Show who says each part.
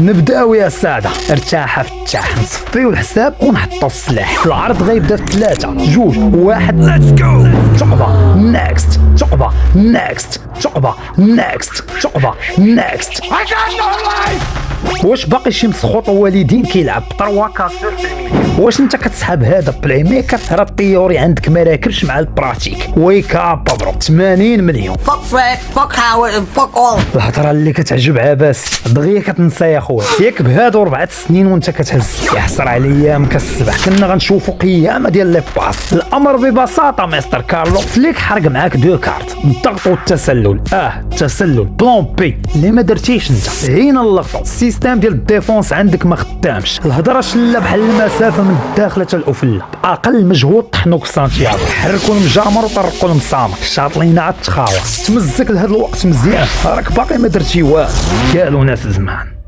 Speaker 1: نبداو يا ساده. ارتاح افتح، نصفيو الحساب ونحطو السلاح. العرض غيبدا في 3 2 1. ليتس جو. تعقبه نيكست، تعقبه نيكست، تعقبه نيكست، تعقبه نيكست. واش باقي شي مسخوط والدين كيلعب 3 كاسور في الميديا؟ واش انت كتسحب هذا بلاي ميكر؟ راه الطيوري عندك ما راكبش مع البراتيك. ويكا بابرو 80 مليون.
Speaker 2: فوك فريك، فوك هاورد، فوك اول.
Speaker 1: الهضره اللي كتعجب عباس دغيا كتنسى يا خويا. ياك بهادو 4 سنين وانت كتهز. يحسر عليا مكسبح، كنا غنشوفوا قيامه ديال لي باس. الامر ببساطه مستر كارلو، فليك حرق معاك 2 كارت، الضغط والتسلل. التسلل بلون بي اللي ما درتيش انت. هنا اللقطه، السيستم ديال الديفونس عندك ما خدامش. الهضره شله بحال المسافه من الداخله حتى الافله. باقل مجهود طحنوك سانتياغو، حركوا المجامر وطرقوا المسامر، شاطلين على التخاوه. تمزك لهذا الوقت مزيان، راك باقي ما درتي والو. قالوا ناس زمان.